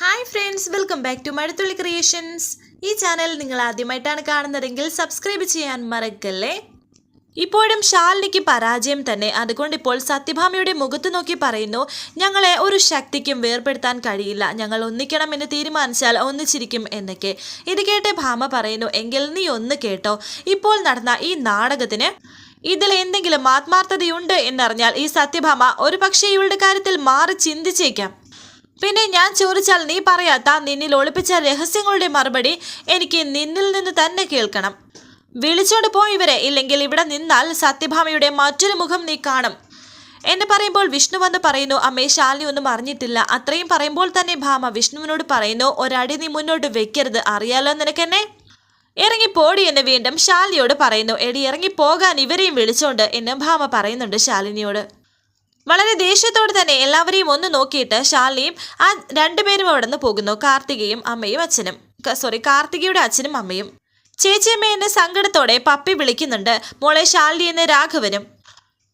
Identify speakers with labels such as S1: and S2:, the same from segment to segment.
S1: Hi friends, welcome back to Mazhathulli creations. ഈ channel നിങ്ങൾ ആദ്യമായിട്ടാണ് കാണുന്നതെങ്കിൽ സബ്സ്ക്രൈബ് ചെയ്യാൻ മറക്കല്ലേ. ഇപ്പോഴും ശാലിനിക്ക് പരാജയം തന്നെ. അതുകൊണ്ട് ഇപ്പോൾ സത്യഭാമയുടെ മുഖത്ത് നോക്കി പറയുന്നു, ഞങ്ങളെ ഒരു ശക്തിക്കും വേർപെടുത്താൻ കഴിയില്ല, ഞങ്ങൾ ഒന്നിക്കണമെന്ന് തീരുമാനിച്ചാൽ ഒന്നിച്ചിരിക്കും എന്നൊക്കെ. ഇത് കേട്ട് ഭാമ പറയുന്നു, എങ്കിൽ നീ ഒന്ന് കേട്ടോ, ഇപ്പോൾ നടന്ന ഈ നാടകത്തിന് ഇതിൽ എന്തെങ്കിലും ആത്മാർത്ഥതയുണ്ട് എന്നറിഞ്ഞാൽ ഈ സത്യഭാമ ഒരു പക്ഷേ ഇവളുടെ കാര്യത്തിൽ മാറി ചിന്തിച്ചേക്കാം. പിന്നെ ഞാൻ ചോദിച്ചാൽ നീ പറയാത്ത നിന്നിൽ ഒളിപ്പിച്ച രഹസ്യങ്ങളുടെ മറുപടി എനിക്ക് നിന്നിൽ നിന്ന് തന്നെ കേൾക്കണം. വിളിച്ചോണ്ട് പോയിവരെ, ഇല്ലെങ്കിൽ ഇവിടെ നിന്നാൽ സത്യഭാമയുടെ മറ്റൊരു മുഖം നീ കാണും എന്ന് പറയുമ്പോൾ വിഷ്ണു വന്ന് പറയുന്നു, അമ്മേ ശാലിനി ഒന്നും അറിഞ്ഞിട്ടില്ല. അത്രയും പറയുമ്പോൾ തന്നെ ഭാമ വിഷ്ണുവിനോട് പറയുന്നു, ഒരടി നീ മുന്നോട്ട് വെക്കരുത്, അറിയാലോ നിനക്കെന്നെ. ഇറങ്ങിപ്പോടി എന്ന് വീണ്ടും ശാലിനിയോട് പറയുന്നു. എടി ഇറങ്ങിപ്പോകാൻ ഇവരെയും വിളിച്ചോണ്ട് എന്ന് ഭാമ പറയുന്നുണ്ട് ശാലിനിയോട്. വളരെ ദേഷ്യത്തോടെ തന്നെ എല്ലാവരെയും ഒന്ന് നോക്കിയിട്ട് ശാലിനിയും ആ രണ്ടുപേരും അവിടെ നിന്ന് പോകുന്നു. കാർത്തികയുടെ അച്ഛനും അമ്മയും. ചേച്ചിയമ്മ എന്ന സങ്കടത്തോടെ പപ്പി വിളിക്കുന്നുണ്ട്. മോളെ ശാലിനി എന്ന് രാഘവനും.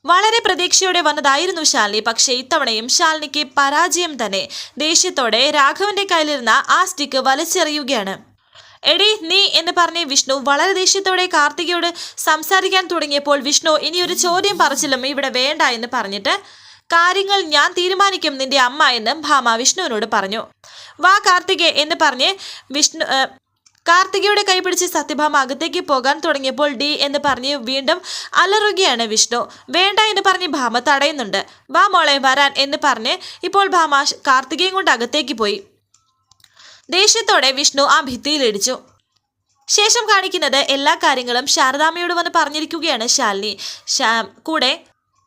S1: വളരെ പ്രതീക്ഷയോടെ വന്നതായിരുന്നു ശാലിനി. പക്ഷേ ഇത്തവണയും ശാലിനിക്ക് പരാജയം തന്നെ. ദേഷ്യത്തോടെ രാഘവന്റെ കയ്യിലിരുന്ന ആ സ്റ്റിക്ക് വലിച്ചെറിയുകയാണ്. എടി നീ എന്ന് പറഞ്ഞ് വിഷ്ണു വളരെ ദേഷ്യത്തോടെ കാർത്തികയോട് സംസാരിക്കാൻ തുടങ്ങിയപ്പോൾ വിഷ്ണു ഇനിയൊരു ചോദ്യം പറച്ചിലും ഇവിടെ വേണ്ട എന്ന് പറഞ്ഞിട്ട്, കാര്യങ്ങൾ ഞാൻ തീരുമാനിക്കും നിന്റെ അമ്മ എന്ന് ഭാമ വിഷ്ണുവിനോട് പറഞ്ഞു. വാ കാർത്തികേ എന്ന് പറഞ്ഞ് കാർത്തികയുടെ കൈപിടിച്ച് സത്യഭാമ അകത്തേക്ക് പോകാൻ തുടങ്ങിയപ്പോൾ ഡി എന്ന് പറഞ്ഞ് വീണ്ടും അലറുകയാണ് വിഷ്ണു. വേണ്ട എന്ന് പറഞ്ഞ് ഭാമ തടയുന്നുണ്ട്. വാ മോളെ വരാൻ എന്ന് പറഞ്ഞ് ഇപ്പോൾ ഭാമ കാർത്തികയും കൊണ്ട് അകത്തേക്ക് പോയി. ദേഷ്യത്തോടെ വിഷ്ണു ആ ഭിത്തിയിലിടിച്ചു. ശേഷം കാണിക്കുന്നത് എല്ലാ കാര്യങ്ങളും ശാരദാമ്മയോട് വന്ന് പറഞ്ഞിരിക്കുകയാണ് ശാലിനി. കൂടെ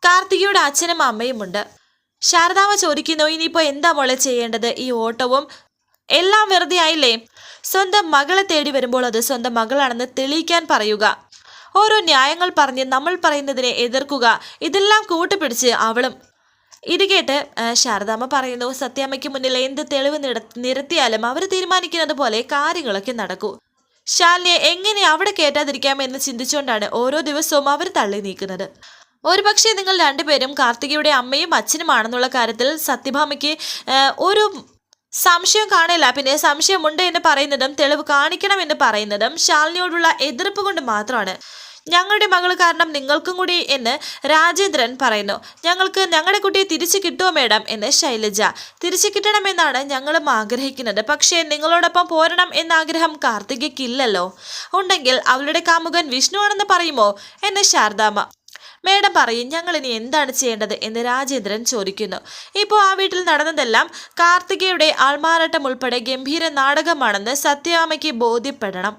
S1: കാർത്തികയുടെ അച്ഛനും അമ്മയും ഉണ്ട്. ശാരദാമ്മ ചോദിക്കുന്നു, ഇനിയിപ്പോൾ എന്താ മോളെ ചെയ്യേണ്ടത്? ഈ ഓട്ടവും എല്ലാം വെറുതെ ആയില്ലേ? സ്വന്തം മകളെ തേടി വരുമ്പോൾ അത് സ്വന്തം മകളാണെന്ന് തെളിയിക്കാൻ പറയുക, ഓരോ ന്യായങ്ങൾ പറഞ്ഞ് നമ്മൾ പറയുന്നതിനെ എതിർക്കുക, ഇതെല്ലാം കൂട്ടുപിടിച്ച് അവളും. ഇത് കേട്ട് ശാരദാമ്മ പറയുന്നു, സത്യാമ്മയ്ക്ക് മുന്നിൽ എന്ത് തെളിവ് നിരത്തിയാലും അവർ തീരുമാനിക്കുന്നത് പോലെ കാര്യങ്ങളൊക്കെ നടക്കൂ. ശാലിനിയെ എങ്ങനെ അവിടെ കയറ്റാതിരിക്കാമെന്ന് ചിന്തിച്ചുകൊണ്ടാണ് ഓരോ ദിവസവും അവർ തള്ളി നീക്കുന്നത്. ഒരുപക്ഷെ നിങ്ങൾ രണ്ടുപേരും കാർത്തികയുടെ അമ്മയും അച്ഛനുമാണെന്നുള്ള കാര്യത്തിൽ സത്യഭാമയ്ക്ക് ഒരു സംശയം കാണില്ല. പിന്നെ സംശയമുണ്ട് എന്ന് പറയുന്നതും തെളിവ് കാണിക്കണം എന്ന് പറയുന്നതും ശാലിനിയോടുള്ള എതിർപ്പ് കൊണ്ട് മാത്രമാണ്. ഞങ്ങളുടെ മകൾ കാരണം നിങ്ങൾക്കും കൂടി എന്ന് രാജേന്ദ്രൻ പറയുന്നു. ഞങ്ങൾക്ക് ഞങ്ങളുടെ കുട്ടിയെ തിരിച്ചു കിട്ടുമോ മേഡം എന്ന് ശൈലജ. തിരിച്ചു കിട്ടണമെന്നാണ് ഞങ്ങളും ആഗ്രഹിക്കുന്നത്. പക്ഷേ നിങ്ങളോടൊപ്പം പോരണം എന്ന ആഗ്രഹം കാർത്തികയ്ക്കില്ലല്ലോ. ഉണ്ടെങ്കിൽ അവളുടെ കാമുകൻ വിഷ്ണു ആണെന്ന് പറയുമോ എന്ന് ശാരദാമ്മ. മേഡം പറയും, ഞങ്ങൾ ഇനി എന്താണ് ചെയ്യേണ്ടത് എന്ന് രാജേന്ദ്രൻ ചോദിക്കുന്നു. ഇപ്പോൾ ആ വീട്ടിൽ നടന്നതെല്ലാം കാർത്തികയുടെ ആൾമാറാട്ടം ഉൾപ്പെടെ ഗംഭീര നാടകമാണെന്ന് സത്യാമ്മയ്ക്ക് ബോധ്യപ്പെടണം.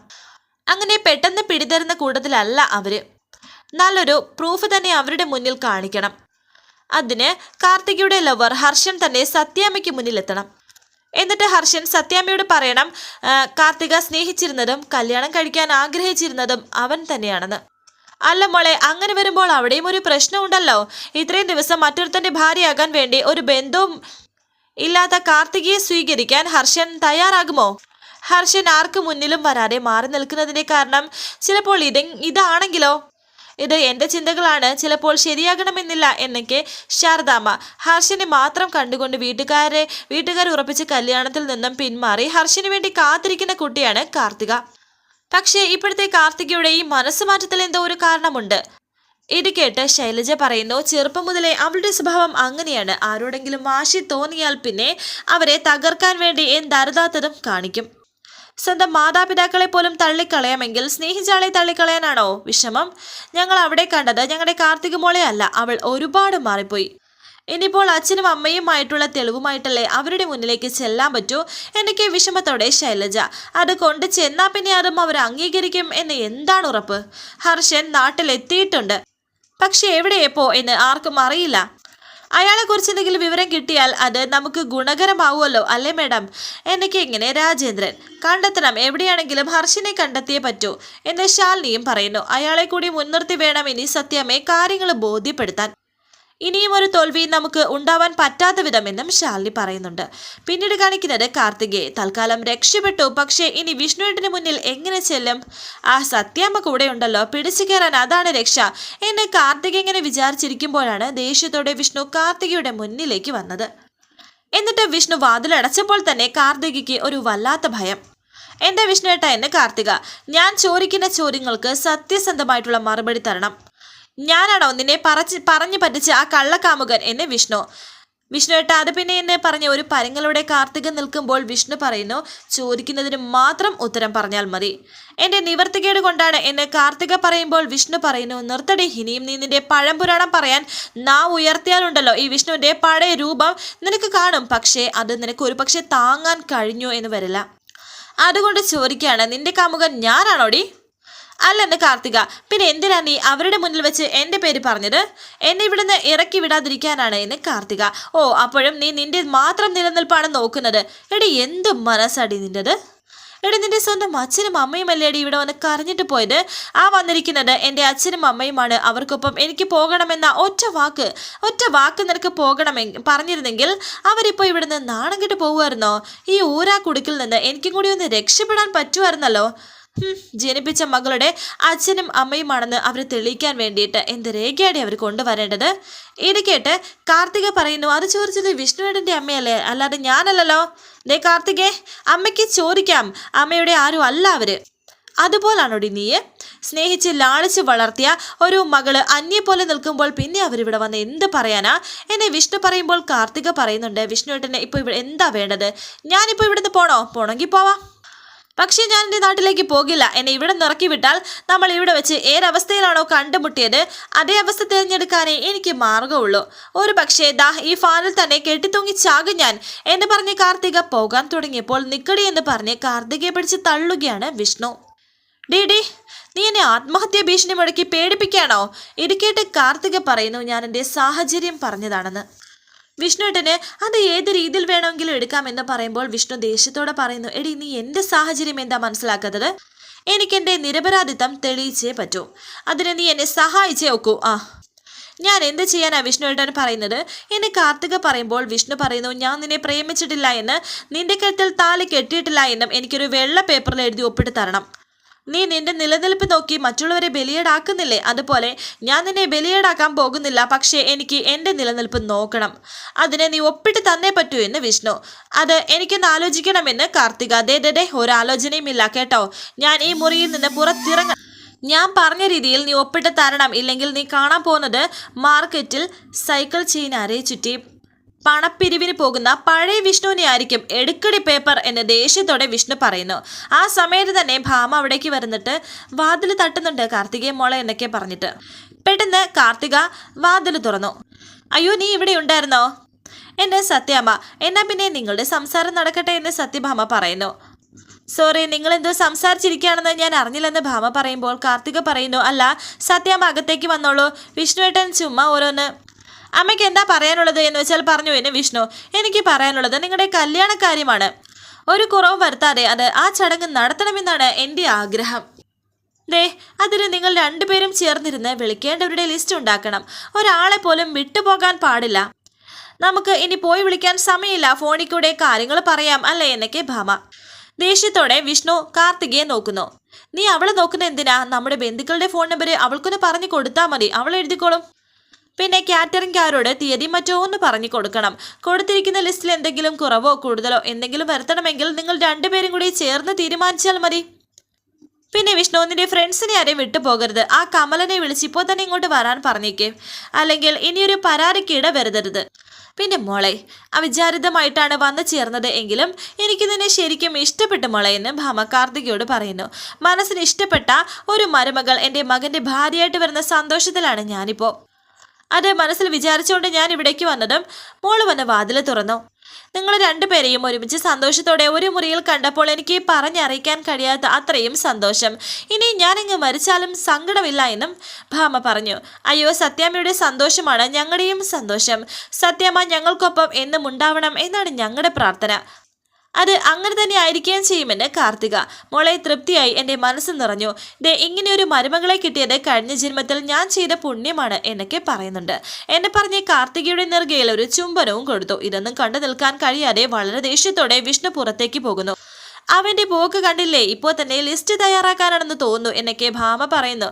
S1: അങ്ങനെ പെട്ടെന്ന് പിടിതരുന്ന കൂട്ടത്തിലല്ല അവര്. നല്ലൊരു പ്രൂഫ് തന്നെ അവരുടെ മുന്നിൽ കാണിക്കണം. അതിന് കാർത്തികയുടെ ലവർ ഹർഷൻ തന്നെ സത്യാമ്മയ്ക്ക് മുന്നിലെത്തണം. എന്നിട്ട് ഹർഷൻ സത്യാമ്മയോട് പറയണം, കാർത്തിക സ്നേഹിച്ചിരുന്നതും കല്യാണം കഴിക്കാൻ ആഗ്രഹിച്ചിരുന്നതും അവൻ തന്നെയാണെന്ന്. അല്ല മോളെ, അങ്ങനെ വരുമ്പോൾ അവിടെയും ഒരു പ്രശ്നമുണ്ടല്ലോ. ഇത്രയും ദിവസം മറ്റൊരുത്തൻ്റെ ഭാര്യയാകാൻ വേണ്ടി ഒരു ബന്ധവും ഇല്ലാത്ത കാർത്തികയെ സ്വീകരിക്കാൻ ഹർഷൻ തയ്യാറാകുമോ? ഹർഷൻ ആർക്ക് മുന്നിലും വരാതെ മാറി നിൽക്കുന്നതിൻ്റെ കാരണം ചിലപ്പോൾ ഇതാണെങ്കിലോ? ഇത് എൻ്റെ ചിന്തകളാണ്, ചിലപ്പോൾ ശരിയാകണമെന്നില്ല എന്നൊക്കെ ശാരദാമ്മ. ഹർഷനെ മാത്രം കണ്ടുകൊണ്ട് വീട്ടുകാർ ഉറപ്പിച്ച കല്യാണത്തിൽ നിന്നും പിന്മാറി ഹർഷന് വേണ്ടി കാത്തിരിക്കുന്ന കുട്ടിയാണ് കാർത്തിക. പക്ഷേ ഇപ്പോഴത്തെ കാർത്തികയുടെ ഈ മനസ്സുമാറ്റത്തിൽ എന്തോ ഒരു കാരണമുണ്ട്. ഇത് കേട്ട് ശൈലജ പറയുന്നു, ചെറുപ്പം മുതലേ അവളുടെ സ്വഭാവം അങ്ങനെയാണ്. ആരോടെങ്കിലും വാശി തോന്നിയാൽ പിന്നെ അവരെ തകർക്കാൻ വേണ്ടി എന്തരുതാത്തതും കാണിക്കും. സ്വന്തം മാതാപിതാക്കളെ പോലും തള്ളിക്കളയാമെങ്കിൽ സ്നേഹിച്ചാളെ തള്ളിക്കളയാനാണോ വിഷമം? ഞങ്ങൾ അവിടെ കണ്ടത് ഞങ്ങളുടെ കാർത്തിക മോളെ അല്ല. അവൾ ഒരുപാട് മാറിപ്പോയി. ഇനിയിപ്പോൾ അച്ഛനും അമ്മയുമായിട്ടുള്ള തെളിവുമായിട്ടല്ലേ അവരുടെ മുന്നിലേക്ക് ചെല്ലാൻ പറ്റൂ എന്നൊക്കെ വിഷമത്തോടെ ശൈലജ. അത് കൊണ്ട് ചെന്നാൽ പിന്നെ അതും അവർ അംഗീകരിക്കും എന്ന് എന്താണ് ഉറപ്പ്? ഹർഷൻ നാട്ടിലെത്തിയിട്ടുണ്ട്, പക്ഷെ എവിടെയെപ്പോ എന്ന് ആർക്കും അറിയില്ല. അയാളെക്കുറിച്ച് എന്തെങ്കിലും വിവരം കിട്ടിയാൽ അത് നമുക്ക് ഗുണകരമാവുമല്ലോ അല്ലേ മേഡം എന്നൊക്കെ ഇങ്ങനെ രാജേന്ദ്രൻ. കണ്ടെത്തണം, എവിടെയാണെങ്കിലും ഹർഷനെ കണ്ടെത്തിയേ പറ്റൂ എന്ന് ശാലിനിയും പറയുന്നു. അയാളെ കൂടി മുൻനിർത്തി വേണം ഇനി സത്യമേ കാര്യങ്ങൾ ബോധ്യപ്പെടുത്താൻ. ഇനിയും ഒരു തോൽവി നമുക്ക് ഉണ്ടാവാൻ പറ്റാത്ത വിധമെന്നും ശാലിനി പറയുന്നുണ്ട്. പിന്നീട് കാണിക്കുന്നത് കാർത്തികയെ. തൽക്കാലം രക്ഷപ്പെട്ടു, പക്ഷേ ഇനി വിഷ്ണുവേട്ടന് മുന്നിൽ എങ്ങനെ ചെല്ലും? ആ സത്യാമ്മ കൂടെ ഉണ്ടല്ലോ, പിടിച്ചു കയറാൻ അതാണ് രക്ഷ എന്ന് കാർത്തിക ഇങ്ങനെ വിചാരിച്ചിരിക്കുമ്പോഴാണ് ദേഷ്യത്തോടെ വിഷ്ണു കാർത്തികയുടെ മുന്നിലേക്ക് വന്നത്. എന്നിട്ട് വിഷ്ണു വാതിലടച്ചപ്പോൾ തന്നെ കാർത്തികയ്ക്ക് ഒരു വല്ലാത്ത ഭയം. എന്റെ വിഷ്ണുവേട്ട എന്ന് കാർത്തിക, ഞാൻ ചോദിക്കുന്ന ചോദ്യങ്ങൾക്ക് സത്യസന്ധമായിട്ടുള്ള മറുപടി തരണം. ഞാനാണോ നിന്നെ പറഞ്ഞു പറ്റിച്ച് ആ കള്ളക്കാമുകൻ എന്ന് വിഷ്ണുവേട്ട അത് പിന്നെ എന്നെ പറഞ്ഞ ഒരു പരങ്ങളുടെ കാർത്തിക നിൽക്കുമ്പോൾ വിഷ്ണു പറയുന്നു, ചോദിക്കുന്നതിന് മാത്രം ഉത്തരം പറഞ്ഞാൽ മതി. എന്റെ നിവർത്തികേട് കൊണ്ടാണ് എന്ന് കാർത്തിക പറയുമ്പോൾ വിഷ്ണു പറയുന്നു, നിർത്തടി, ഇനിയും നീ നിന്റെ പഴംപുരാണം പറയാൻ നാവ് ഉയർത്തിയാലുണ്ടല്ലോ ഈ വിഷ്ണുവിന്റെ പഴയ രൂപം നിനക്ക് കാണും. പക്ഷേ അത് നിനക്ക് ഒരു പക്ഷെ താങ്ങാൻ കഴിഞ്ഞു എന്ന് വരില്ല. അതുകൊണ്ട് ചോദിക്കുകയാണ്, നിന്റെ കാമുകൻ ഞാനാണോടി? അല്ലെന്ന് കാർത്തിക, പിന്നെ എന്തിനാ നീ അവരുടെ മുന്നിൽ വെച്ച് എൻ്റെ പേര് പറഞ്ഞത്? എന്നെ ഇവിടുന്ന് ഇറക്കി വിടാതിരിക്കാനാണ് എന്ന് കാർത്തിക. ഓ, അപ്പോഴും നീ നിന്റെ മാത്രം നിലനിൽപ്പാണ് നോക്കുന്നത്. എടി, എന്ത് മനസ്സടി നിൻ്റെത്? എടി, നിന്റെ സ്വന്തം അച്ഛനും അമ്മയും അല്ലേടി ഇവിടെ വന്ന് കരഞ്ഞിട്ട് പോയത്? ആ വന്നിരിക്കുന്നത് എൻ്റെ അച്ഛനും അമ്മയുമാണ്. അവർക്കൊപ്പം എനിക്ക് പോകണമെന്ന ഒറ്റ വാക്ക് നിനക്ക് പറഞ്ഞിരുന്നെങ്കിൽ അവരിപ്പോൾ ഇവിടുന്ന് നാണം കെട്ട് പോകുമായിരുന്നോ? ഈ ഊരാ കുടുക്കിൽ നിന്ന് എനിക്കും കൂടി ഒന്ന് രക്ഷപ്പെടാൻ പറ്റുമായിരുന്നല്ലോ. ജനിപ്പിച്ച മകളുടെ അച്ഛനും അമ്മയുമാണെന്ന് അവർ തെളിയിക്കാൻ വേണ്ടിയിട്ട് എന്ത് രേഖയാണ് അവർ കൊണ്ടുവരേണ്ടത്? ഇത് കേട്ട് കാർത്തിക പറയുന്നു, അത് ചോദിച്ചത് വിഷ്ണുവേട്ടൻ്റെ അമ്മയല്ലേ, അല്ലാതെ ഞാനല്ലല്ലോ. ദേ കാർത്തികേ, അമ്മയ്ക്ക് ചോദിക്കാം, അമ്മയുടെ ആരും അല്ല അവര്. അതുപോലാണോടി നീ സ്നേഹിച്ച് ലാളിച്ച് വളർത്തിയ ഒരു മകള് അന്യെ പോലെ നിൽക്കുമ്പോൾ പിന്നെ അവരിവിടെ വന്ന് എന്ത് പറയാനാ എന്നെ വിഷ്ണു പറയുമ്പോൾ കാർത്തിക പറയുന്നുണ്ട്, വിഷ്ണുവേട്ടനെ ഇപ്പോൾ ഇവിടെ എന്താ വേണ്ടത്? ഞാനിപ്പോൾ ഇവിടുന്ന് പോണമെങ്കിൽ പോവാം. പക്ഷേ ഞാൻ എൻ്റെ നാട്ടിലേക്ക് പോകില്ല. എന്നെ ഇവിടെ നിറക്കി വിട്ടാൽ നമ്മൾ ഇവിടെ വെച്ച് ഏതവസ്ഥയിലാണോ കണ്ടുമുട്ടിയത് അതേ അവസ്ഥ തിരഞ്ഞെടുക്കാനേ എനിക്ക് മാർഗമുള്ളൂ. ഒരു പക്ഷേ ഈ ഫാനിൽ തന്നെ കെട്ടിത്തൂങ്ങി ചാകും ഞാൻ എന്ന് പറഞ്ഞ് കാർത്തിക പോകാൻ തുടങ്ങിയപ്പോൾ നിക്കടി എന്ന് പറഞ്ഞ് കാർത്തികയെ പിടിച്ച് തള്ളുകയാണ് വിഷ്ണു. ഡി നീ എന്നെ ആത്മഹത്യ ഭീഷണി മുടക്കി പേടിപ്പിക്കുകയാണോ? ഇത് കേട്ട് കാർത്തിക പറയുന്നു, ഞാൻ എൻ്റെ സാഹചര്യം പറഞ്ഞതാണെന്ന്. വിഷ്ണുവേട്ടന് അത് ഏത് രീതിയിൽ വേണമെങ്കിലും എടുക്കാമെന്ന് പറയുമ്പോൾ വിഷ്ണു ദേഷ്യത്തോടെ പറയുന്നു, എടി നീ എൻ്റെ സാഹചര്യം എന്താ മനസ്സിലാക്കാത്തത്? എനിക്കെൻ്റെ നിരപരാധിത്വം തെളിയിച്ചേ പറ്റൂ. അതിന് നീ എന്നെ സഹായിച്ചേ ഒക്കൂ. ഞാൻ എന്ത് ചെയ്യാനാ വിഷ്ണുവേട്ടൻ പറയുന്നത് എന്ന് കാർത്തിക പറയുമ്പോൾ വിഷ്ണു പറയുന്നു, ഞാൻ നിന്നെ പ്രേമിച്ചിട്ടില്ല എന്ന്, നിന്റെ കഴുത്തിൽ താലി കെട്ടിയിട്ടില്ല എന്നും എനിക്കൊരു വെള്ള പേപ്പറിൽ എഴുതി ഒപ്പിട്ട് തരണം. നീ നിന്റെ നിലനിൽപ്പ് നോക്കി മറ്റുള്ളവരെ ബലിയേടാക്കുന്നില്ലേ, അതുപോലെ ഞാൻ നിന്നെ ബലിയേടാക്കാൻ പോകുന്നില്ല. പക്ഷേ എനിക്ക് എൻ്റെ നിലനിൽപ്പ് നോക്കണം. അതിനെ നീ ഒപ്പിട്ട് തന്നേ പറ്റൂ എന്ന് വിഷ്ണു. അത് എനിക്കൊന്ന് ആലോചിക്കണമെന്ന് കാർത്തിക. ദേ ഒരാലോചനയും ഇല്ല കേട്ടോ. ഞാൻ ഈ മുറിയിൽ നിന്ന് പുറത്തിറങ്ങ ഞാൻ പറഞ്ഞ രീതിയിൽ നീ ഒപ്പിട്ട് തരണം. ഇല്ലെങ്കിൽ നീ കാണാൻ പോകുന്നത് മാർക്കറ്റിൽ സൈക്കിൾ ചെയിൻ അരയെ ചുറ്റി പണപ്പിരിവിന് പോകുന്ന പഴയ വിഷ്ണുവിനെ ആയിരിക്കും. എടുക്കടി പേപ്പർ എന്ന് ദേഷ്യത്തോടെ വിഷ്ണു പറയുന്നു. ആ സമയത്ത് തന്നെ ഭാമ അവിടേക്ക് വരുന്നിട്ട് വാതിൽ തട്ടുന്നുണ്ട്, കാർത്തികയെ മോളെ എന്നൊക്കെ പറഞ്ഞിട്ട്. പെട്ടെന്ന് കാർത്തിക വാതിൽ തുറന്നു. അയ്യോ, നീ ഇവിടെ ഉണ്ടായിരുന്നോ? എൻ്റെ സത്യാമ്മ. എന്നാ പിന്നെ നിങ്ങളുടെ സംസാരം നടക്കട്ടെ എന്ന് സത്യഭാമ പറയുന്നു. സോറി, നിങ്ങളെന്തോ സംസാരിച്ചിരിക്കുകയാണെന്ന് ഞാൻ അറിഞ്ഞില്ലെന്ന് ഭാമ പറയുമ്പോൾ കാർത്തിക പറയുന്നു, അല്ല സത്യാമ്മ അകത്തേക്ക് വന്നോളൂ. വിഷ്ണുവേട്ടൻ ചുമ്മാ ഓരോന്ന്. അമ്മയ്ക്ക് എന്താ പറയാനുള്ളത് എന്ന് വെച്ചാൽ പറഞ്ഞു എന്ന് വിഷ്ണു. എനിക്ക് പറയാനുള്ളത് നിങ്ങളുടെ കല്യാണക്കാര്യമാണ്. ഒരു കുറവും വരുത്താതെ ആ ചടങ്ങ് നടത്തണമെന്നാണ് എൻ്റെ ആഗ്രഹം. അതിന് നിങ്ങൾ രണ്ടുപേരും ചേർന്നിരുന്ന് വിളിക്കേണ്ടവരുടെ ലിസ്റ്റ് ഉണ്ടാക്കണം. ഒരാളെ പോലും വിട്ടുപോകാൻ പാടില്ല. നമുക്ക് ഇനി പോയി വിളിക്കാൻ സമയമില്ല, ഫോണിൽ കൂടെ കാര്യങ്ങൾ പറയാം അല്ലേ എന്നൊക്കെ ഭാമ. ദേഷ്യത്തോടെ വിഷ്ണു കാർത്തികയെ നോക്കുന്നു. നീ അവളെ നോക്കുന്ന എന്തിനാ? നമ്മുടെ ബന്ധുക്കളുടെ ഫോൺ നമ്പർ അവൾക്കൊന്ന് പറഞ്ഞു കൊടുത്താൽ മതി, അവൾ എഴുതിക്കോളും. പിന്നെ കാറ്ററിംഗുകാരോട് തീയതി മറ്റോ ഒന്ന് പറഞ്ഞു കൊടുക്കണം. കൊടുത്തിരിക്കുന്ന ലിസ്റ്റിൽ എന്തെങ്കിലും കുറവോ കൂടുതലോ എന്തെങ്കിലും വരുത്തണമെങ്കിൽ നിങ്ങൾ രണ്ടുപേരും കൂടി ചേർന്ന് തീരുമാനിച്ചാൽ മതി. പിന്നെ വിഷ്ണു, നിന്റെ ഫ്രണ്ട്സിനെ ആരെയും വിട്ടു പോകരുത്. ആ കമലനെ വിളിച്ച് ഇപ്പോൾ തന്നെ ഇങ്ങോട്ട് വരാൻ പറഞ്ഞേക്കേ, അല്ലെങ്കിൽ ഇനിയൊരു പരാതിക്കിട വരുതരുത്. പിന്നെ മോളെ, അവിചാരിതമായിട്ടാണ് വന്നു ചേർന്നത് എങ്കിലും എനിക്ക് നിന്നെ ശരിക്കും ഇഷ്ടപ്പെട്ടു മോളെ എന്ന് ഭാമ കാർത്തികയോട് പറയുന്നു. മനസ്സിന് ഇഷ്ടപ്പെട്ട ഒരു മരുമകൾ എൻ്റെ മകൻ്റെ ഭാര്യയായിട്ട് വരുന്ന സന്തോഷത്തിലാണ് ഞാനിപ്പോൾ. അത് മനസ്സിൽ വിചാരിച്ചുകൊണ്ട് ഞാൻ ഇവിടേക്ക് വന്നതും മോള് വന്ന് വാതിൽ തുറന്നു. നിങ്ങൾ രണ്ടുപേരെയും ഒരുമിച്ച് സന്തോഷത്തോടെ ഒരു മുറിയിൽ കണ്ടപ്പോൾ എനിക്ക് പറഞ്ഞറിയിക്കാൻ കഴിയാത്ത അത്രയും സന്തോഷം. ഇനി ഞാനിങ്ങ് മരിച്ചാലും സങ്കടമില്ല എന്നും ഭാമ പറഞ്ഞു. അയ്യോ, സത്യാമ്മയുടെ സന്തോഷമാണ് ഞങ്ങളുടെയും സന്തോഷം. സത്യാമ്മ ഞങ്ങൾക്കൊപ്പം എന്നും ഉണ്ടാവണം എന്നാണ് ഞങ്ങളുടെ പ്രാർത്ഥന. അത് അങ്ങനെ തന്നെ ആയിരിക്കുകയും ചെയ്യുമെന്ന് കാർത്തിക. മോളെ, തൃപ്തിയായി, എൻ്റെ മനസ്സ് നിറഞ്ഞു. ഇങ്ങനെയൊരു മരുമകളെ കിട്ടിയത് കഴിഞ്ഞ ജന്മത്തിൽ ഞാൻ ചെയ്ത പുണ്യമാണ് എന്നൊക്കെ പറയുന്നുണ്ട്. എന്നെ പറഞ്ഞ് കാർത്തികയുടെ നെറുകയിൽ ഒരു ചുംബനവും കൊടുത്തു. ഇതൊന്നും കണ്ടു നിൽക്കാൻ കഴിയാതെ വളരെ ദേഷ്യത്തോടെ വിഷ്ണു പുറത്തേക്ക് പോകുന്നു. അവൻ്റെ പോക്ക് കണ്ടില്ലേ, ഇപ്പോൾ തന്നെ ലിസ്റ്റ് തയ്യാറാക്കാനാണെന്ന് തോന്നുന്നു എന്നൊക്കെ ഭാമ പറയുന്നു.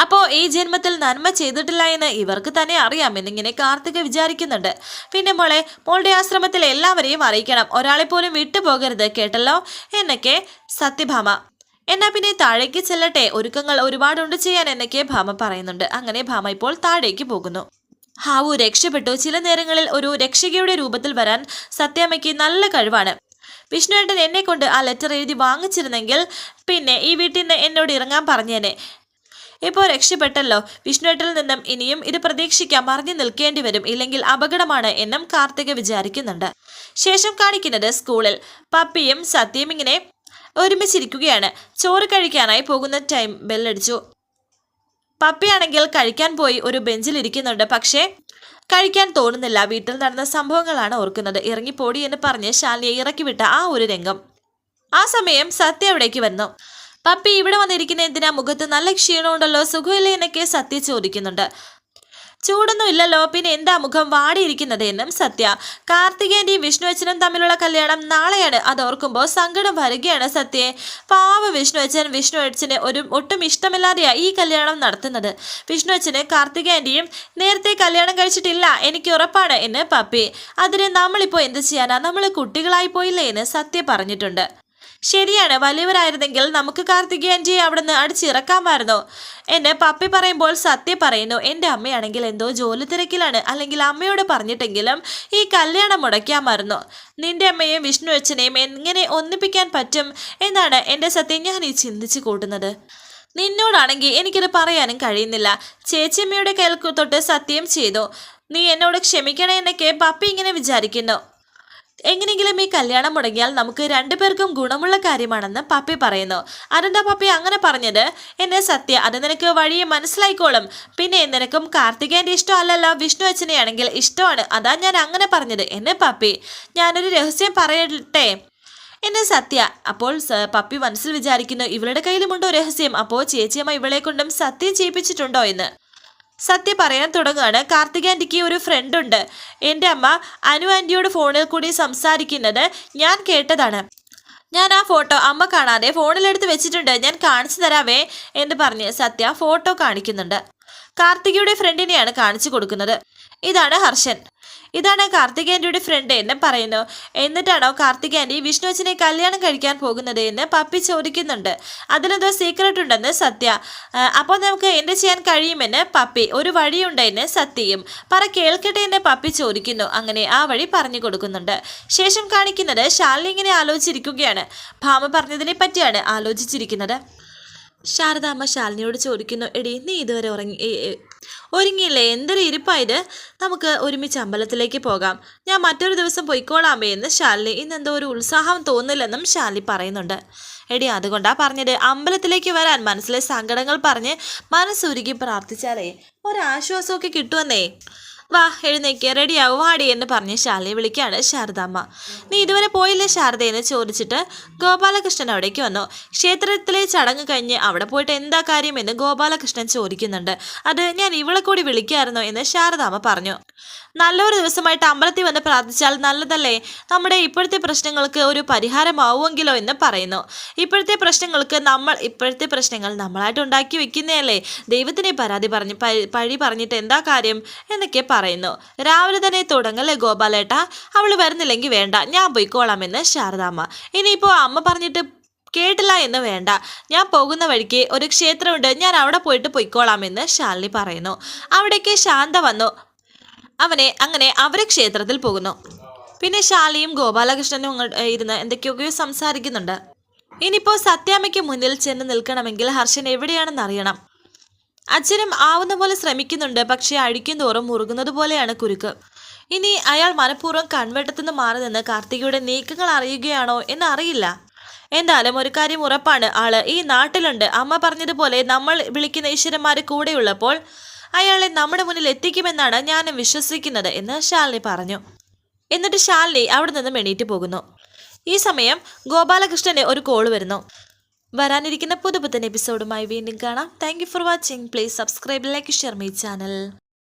S1: അപ്പോൾ ഈ ജന്മത്തിൽ നന്മ ചെയ്തിട്ടില്ല എന്ന് ഇവർക്ക് തന്നെ അറിയാം എന്നിങ്ങനെ കാർത്തിക വിചാരിക്കുന്നുണ്ട്. പിന്നെ മോളുടെ ആശ്രമത്തിൽ എല്ലാവരെയും അറിയിക്കണം, ഒരാളെ പോലും വിട്ടുപോകരുത്, കേട്ടല്ലോ എന്നൊക്കെ സത്യഭാമ. എന്നാ പിന്നെ താഴേക്ക് ചെല്ലട്ടെ, ഒരുക്കങ്ങൾ ഒരുപാടുണ്ട് ചെയ്യാൻ എന്നൊക്കെ ഭാമ പറയുന്നുണ്ട്. അങ്ങനെ ഭാമ ഇപ്പോൾ താഴേക്ക് പോകുന്നു. ഹാവു രക്ഷപ്പെട്ടു. ചില നേരങ്ങളിൽ ഒരു രക്ഷകയുടെ രൂപത്തിൽ വരാൻ സത്യാമ്മയ്ക്ക് നല്ല കഴിവാണ്. വിഷ്ണുവേട്ടൻ എന്നെ കൊണ്ട് ആ ലെറ്റർ എഴുതി വാങ്ങിച്ചിരുന്നെങ്കിൽ പിന്നെ ഈ വീട്ടിൽ നിന്ന് എന്നോട് ഇറങ്ങാൻ പറഞ്ഞേനെ. ഇപ്പോൾ രക്ഷപ്പെട്ടല്ലോ. വിഷ്ണുവേട്ടനിൽ നിന്നും ഇനിയും ഇത് പ്രതീക്ഷിക്കാം, മറിഞ്ഞു നിൽക്കേണ്ടി വരും, ഇല്ലെങ്കിൽ അപകടമാണ് എന്നും കാർത്തിക വിചാരിക്കുന്നുണ്ട്. ശേഷം കാണിക്കുന്നത് സ്കൂളിൽ പപ്പിയും സത്യയും ഇങ്ങനെ ഒരുമിച്ചിരിക്കുകയാണ്. ചോറ് കഴിക്കാനായി പോകുന്ന ടൈം ബെല്ലടിച്ചു. പപ്പിയാണെങ്കിൽ കഴിക്കാൻ പോയി ഒരു ബെഞ്ചിലിരിക്കുന്നുണ്ട്. പക്ഷേ കഴിക്കാൻ തോന്നുന്നില്ല. വീട്ടിൽ നടന്ന സംഭവങ്ങളാണ് ഓർക്കുന്നത്. ഇറങ്ങിപ്പോടി എന്ന് പറഞ്ഞ് ശാലിനിയെ ഇറക്കിവിട്ട ആ ഒരു രംഗം. ആ സമയം സത്യ അവിടേക്ക് വന്നു. പപ്പി ഇവിടെ വന്നിരിക്കുന്ന എന്തിനാ, മുഖത്ത് നല്ല ക്ഷീണമുണ്ടല്ലോ, സുഖമില്ലേ എന്നൊക്കെ സത്യ ചോദിക്കുന്നുണ്ട്. ചൂടൊന്നും ഇല്ലല്ലോ, പിന്നെ എന്താ മുഖം വാടിയിരിക്കുന്നത് എന്നും സത്യ. കാർത്തികേന്റെയും വിഷ്ണുവച്ചനും തമ്മിലുള്ള കല്യാണം നാളെയാണ്. അത് ഓർക്കുമ്പോൾ സങ്കടം വരികയാണ് സത്യയെ. പാവ വിഷ്ണുവച്ചന് ഒട്ടും ഇഷ്ടമില്ലാതെയാ ഈ കല്യാണം നടത്തുന്നത്. വിഷ്ണുവച്ചന് കാർത്തികേന്റെയും നേരത്തെ കല്യാണം കഴിച്ചിട്ടില്ല, എനിക്ക് ഉറപ്പാണ് എന്ന് പപ്പി. അതിന് നമ്മളിപ്പോൾ എന്ത് ചെയ്യാനാ, നമ്മൾ കുട്ടികളായി പോയില്ലേ എന്ന് സത്യ പറഞ്ഞിട്ടുണ്ട്. ശരിയാണ്, വലിയവരായിരുന്നെങ്കിൽ നമുക്ക് കാർത്തികേയൻജിയെ അവിടെ നിന്ന് അടിച്ചിറക്കാമായിരുന്നു എന്ന് പപ്പി പറയുമ്പോൾ സത്യ പറയുന്നു. എൻ്റെ അമ്മയാണെങ്കിൽ എന്തോ ജോലി തിരക്കിലാണ്, അല്ലെങ്കിൽ അമ്മയോട് പറഞ്ഞിട്ടെങ്കിലും ഈ കല്യാണം മുടക്കാമായിരുന്നു. നിന്റെ അമ്മയെയും വിഷ്ണുവച്ചനെയും എങ്ങനെ ഒന്നിപ്പിക്കാൻ പറ്റും എന്നാണ് എൻ്റെ സത്യം ഞാൻ ഈ ചിന്തിച്ചു കൂട്ടുന്നത്. നിന്നോടാണെങ്കിൽ എനിക്കത് പറയാനും കഴിയുന്നില്ല. ചേച്ചിയമ്മയുടെ കയ്യിൽ തൊട്ട് സത്യം ചെയ്തു. നീ എന്നോട് ക്ഷമിക്കണേ എന്നൊക്കെ പപ്പി ഇങ്ങനെ വിചാരിക്കുന്നു. എങ്ങനെയെങ്കിലും ഈ കല്യാണം മുടങ്ങിയാൽ നമുക്ക് രണ്ടുപേർക്കും ഗുണമുള്ള കാര്യമാണെന്ന് പപ്പി പറയുന്നു. അതെന്താ പപ്പി അങ്ങനെ പറഞ്ഞത് എന്നെ സത്യ, അത് നിനക്ക് വഴിയെ മനസ്സിലായിക്കോളും. പിന്നെ നിനക്കും കാർത്തികേയൻ്റെ ഇഷ്ടമല്ലല്ലോ, വിഷ്ണുവച്ചനെയാണെങ്കിൽ ഇഷ്ടമാണ്, അതാ ഞാൻ അങ്ങനെ പറഞ്ഞത് എന്ന് പപ്പി. ഞാനൊരു രഹസ്യം പറയട്ടെ എന്നെ സത്യ. അപ്പോൾ പപ്പി മനസ്സിൽ വിചാരിക്കുന്നു, ഇവളുടെ കയ്യിലുമുണ്ടോ രഹസ്യം, അപ്പോൾ ചേച്ചിയമ്മ ഇവളെ കൊണ്ടും സത്യം ചെയ്യിപ്പിച്ചിട്ടുണ്ടോ എന്ന്. സത്യ പറയാൻ തുടങ്ങുകയാണ്. കാർത്തികേയൻ്റിക്ക് ഒരു ഫ്രണ്ട് ഉണ്ട്. എൻ്റെ അമ്മ അനു ആൻറ്റിയോട് ഫോണിൽ കൂടി സംസാരിക്കുന്നത് ഞാൻ കേട്ടതാണ്. ഞാൻ ആ ഫോട്ടോ അമ്മ കാണാതെ ഫോണിലെടുത്ത് വെച്ചിട്ടുണ്ട്, ഞാൻ കാണിച്ചു തരാവേ എന്ന് പറഞ്ഞ് സത്യ ഫോട്ടോ കാണിക്കുന്നുണ്ട്. കാർത്തികയുടെ ഫ്രണ്ടിനെയാണ് കാണിച്ചു കൊടുക്കുന്നത്. ഇതാണ് ഹർഷൻ, ഇതാണ് കാർത്തികേയൻ്റെ ഫ്രണ്ട് എന്ന് പറയുന്നു. എന്നിട്ടാണോ കാർത്തികേയൻ്റെ വിഷ്ണുവച്ചനെ കല്യാണം കഴിക്കാൻ പോകുന്നത് എന്ന് പപ്പി ചോദിക്കുന്നുണ്ട്. അതിലെന്തോ സീക്രട്ട് ഉണ്ടെന്ന് സത്യ. അപ്പോൾ നമുക്ക് എന്ത് ചെയ്യാൻ കഴിയുമെന്ന് പപ്പി. ഒരു വഴിയുണ്ടെന്ന് സത്യയും. കേൾക്കട്ടെ എന്ന് പപ്പി ചോദിക്കുന്നു. അങ്ങനെ ആ വഴി പറഞ്ഞു കൊടുക്കുന്നുണ്ട്. ശേഷം കാണിക്കുന്നത് ശാലിനി ഇങ്ങനെ ആലോചിച്ചിരിക്കുകയാണ്. ഭാമ പറഞ്ഞതിനെ പറ്റിയാണ് ആലോചിച്ചിരിക്കുന്നത്. ശാരദാമ്മ ശാലിനിയോട് ചോദിക്കുന്നു, എടി നീ ഇതുവരെ ഒരുങ്ങിയില്ലേ, എന്തൊരു ഇരിപ്പായത്, നമുക്ക് ഒരുമിച്ച് അമ്പലത്തിലേക്ക് പോകാം, ഞാൻ മറ്റൊരു ദിവസം പൊയ്ക്കോളാമേ എന്ന് ശാലിനി. ഇന്നെന്തോ ഒരു ഉത്സാഹം തോന്നില്ലെന്നും ശാലിനി പറയുന്നുണ്ട്. എടി അതുകൊണ്ടാ പറഞ്ഞത്, അമ്പലത്തിലേക്ക് വരാൻ മനസ്സിലെ സങ്കടങ്ങൾ പറഞ്ഞ് മനസ്സുരുകി പ്രാർത്ഥിച്ചാലേ ഒരാശ്വാസമൊക്കെ കിട്ടുമെന്നേ. വാ എഴുന്നേക്ക്, റെഡിയാവും വാടി എന്ന് പറഞ്ഞ് ശാലിനിയെ വിളിക്കുകയാണ് ശാരദാമ്മ. നീ ഇതുവരെ പോയില്ലേ ശാരദയെന്ന് ചോദിച്ചിട്ട് ഗോപാലകൃഷ്ണൻ അവിടേക്ക് വന്നു. ക്ഷേത്രത്തിലെ ചടങ്ങ് കഴിഞ്ഞ് അവിടെ പോയിട്ട് എന്താ കാര്യം എന്ന് ഗോപാലകൃഷ്ണൻ ചോദിക്കുന്നുണ്ട്. അത് ഞാൻ ഇവളെ കൂടി വിളിക്കാമായിരുന്നു എന്ന് ശാരദാമ്മ പറഞ്ഞു. നല്ലൊരു ദിവസമായിട്ട് അമ്പലത്തിൽ വന്ന് പ്രാർത്ഥിച്ചാൽ നല്ലതല്ലേ, നമ്മുടെ ഇപ്പോഴത്തെ പ്രശ്നങ്ങൾക്ക് ഒരു പരിഹാരമാവുമെങ്കിലോ എന്ന് പറയുന്നു. ഇപ്പോഴത്തെ പ്രശ്നങ്ങൾ നമ്മളായിട്ട് ഉണ്ടാക്കി വെക്കുന്നതല്ലേ, ദൈവത്തിനെ പഴി പറഞ്ഞിട്ട് എന്താ കാര്യം എന്നൊക്കെ പറയുന്നു. രാവിലെ തന്നെ തുടങ്ങല്ലേ ഗോപാലേട്ട, അവൾ വരുന്നില്ലെങ്കിൽ വേണ്ട, ഞാൻ പോയിക്കോളാമെന്ന് ശാരദാമ്മ. ഇനിയിപ്പോൾ അമ്മ പറഞ്ഞിട്ട് കേട്ടില്ല എന്ന് വേണ്ട, ഞാൻ പോകുന്ന വഴിക്ക് ഒരു ക്ഷേത്രമുണ്ട്, ഞാൻ അവിടെ പോയിട്ട് പൊയ്ക്കോളാമെന്ന് ശാലിനി പറയുന്നു. അവിടേക്ക് ശാന്ത വന്നു. അങ്ങനെ അവർ ക്ഷേത്രത്തിൽ പോകുന്നു. പിന്നെ ശാലിനിയും ഗോപാലകൃഷ്ണനും ഇരുന്ന് എന്തൊക്കെയൊക്കെയോ സംസാരിക്കുന്നുണ്ട്. ഇനിയിപ്പോൾ സത്യാമ്മയ്ക്ക് മുന്നിൽ ചെന്ന് നിൽക്കണമെങ്കിൽ ഹർഷൻ എവിടെയാണെന്ന് അറിയണം. അച്ഛനും ആവുന്ന പോലെ ശ്രമിക്കുന്നുണ്ട്, പക്ഷേ അഴിക്കും തോറും മുറുകുന്നത് പോലെയാണ് കുരുക്ക്. ഇനി അയാൾ മനഃപൂർവ്വം കൺവെട്ടത്തുനിന്ന് മാറി നിന്ന് കാർത്തികയുടെ നീക്കങ്ങൾ അറിയുകയാണോ എന്ന് അറിയില്ല. എന്തായാലും ഒരു കാര്യം ഉറപ്പാണ്, ആള് ഈ നാട്ടിലുണ്ട്. അമ്മ പറഞ്ഞതുപോലെ നമ്മൾ വിളിക്കുന്ന ഈശ്വരന്മാർ കൂടെയുള്ളപ്പോൾ അയാളെ നമ്മുടെ മുന്നിൽ എത്തിക്കുമെന്നാണ് ഞാനും വിശ്വസിക്കുന്നത് എന്ന് ശാലിനി പറഞ്ഞു. എന്നിട്ട് ശാലിനി അവിടെ നിന്നും എണീറ്റ് പോകുന്നു. ഈ സമയം ഗോപാലകൃഷ്ണന് ഒരു കോൾ വരുന്നു. വരാനിരിക്കുന്ന പുതുപുത്തൻ എപ്പിസോഡുമായി വീണ്ടും കാണാം. Thank you for watching. Please subscribe, like, share my channel.